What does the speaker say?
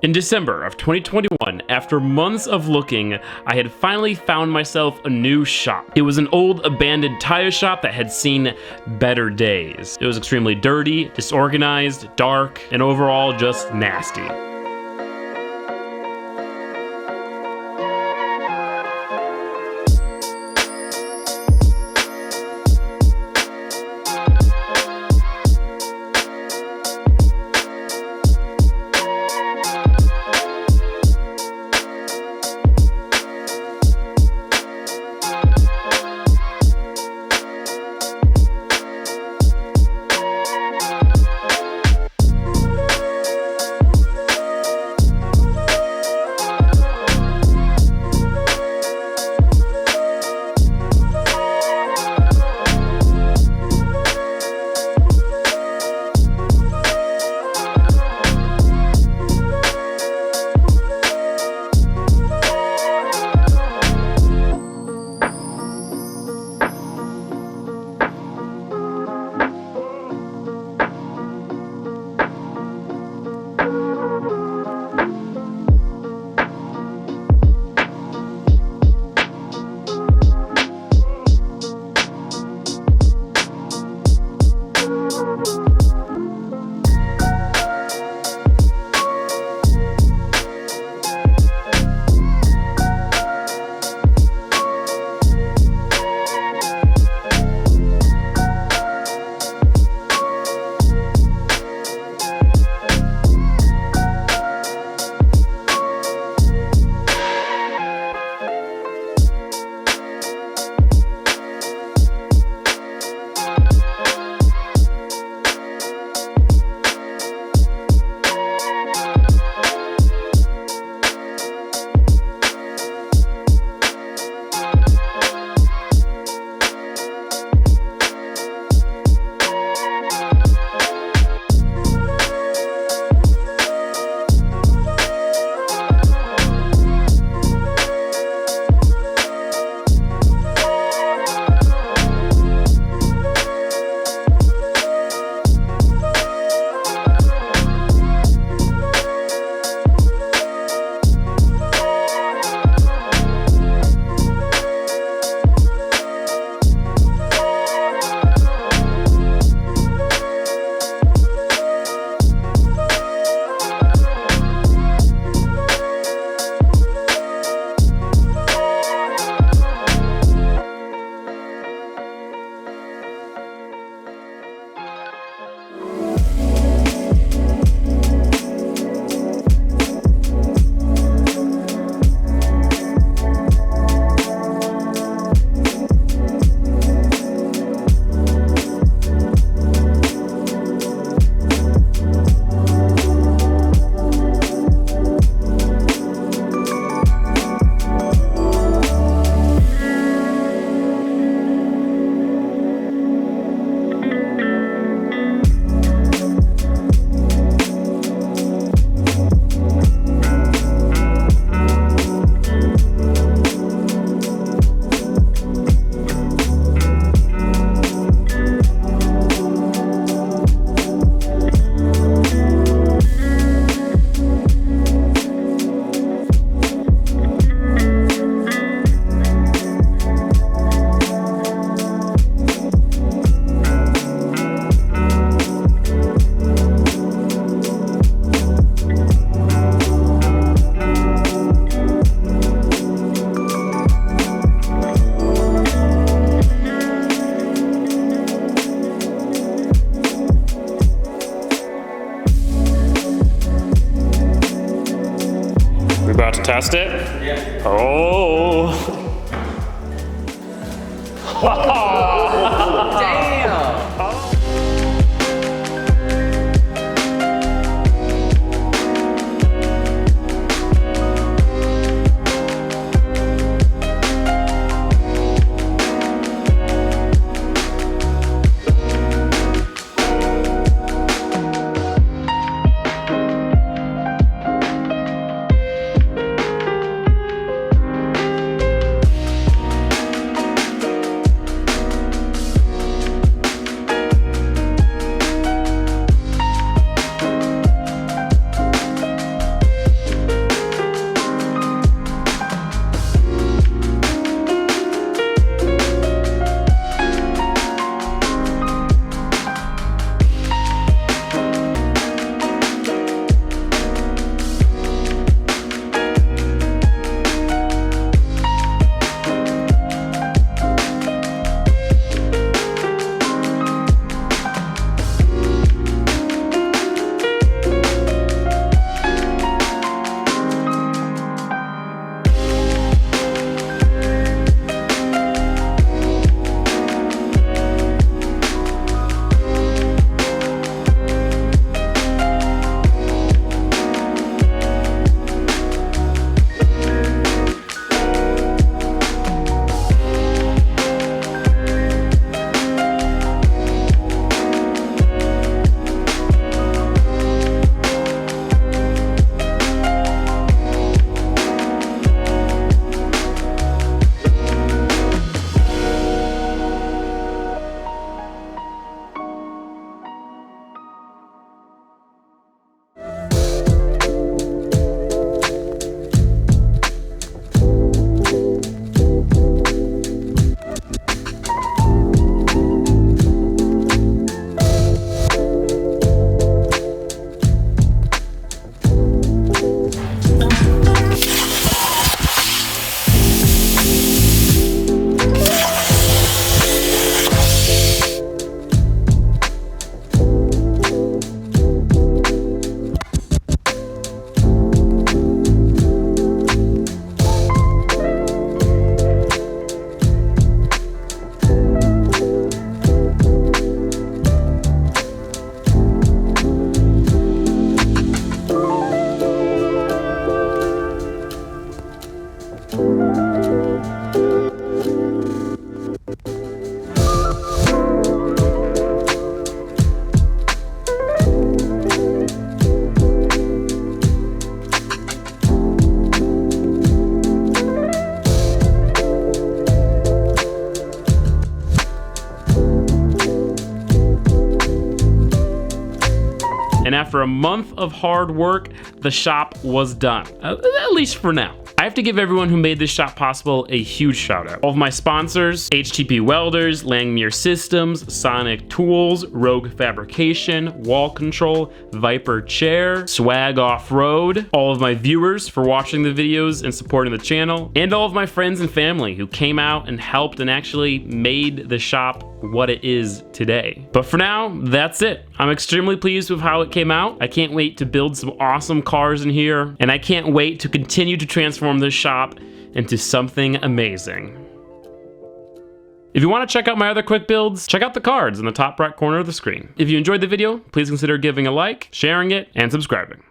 In December of 2021, after months of looking, I had finally found myself a new shop. It was an old abandoned tire shop that had seen better days. It was extremely dirty, disorganized, dark, and overall just nasty. Test it? Yeah. Oh. Damn. after a month of hard work, the shop was done. At least for now. I have to give everyone who made this shop possible a huge shout out. All of my sponsors, HTP Welders, Langmuir Systems, Sonic Tools, Rogue Fabrication, Wall Control, Viper Chair, Swag Off-Road, all of my viewers for watching the videos and supporting the channel, and all of my friends and family who came out and helped and actually made the shop what it is today. But for now, that's it. I'm extremely pleased with how it came out. I can't wait to build some awesome cars in here, and I can't wait to continue to transform this shop into something amazing. If you want to check out my other quick builds, check out the cards in the top right corner of the screen. If you enjoyed the video, please consider giving a like, sharing it, and subscribing.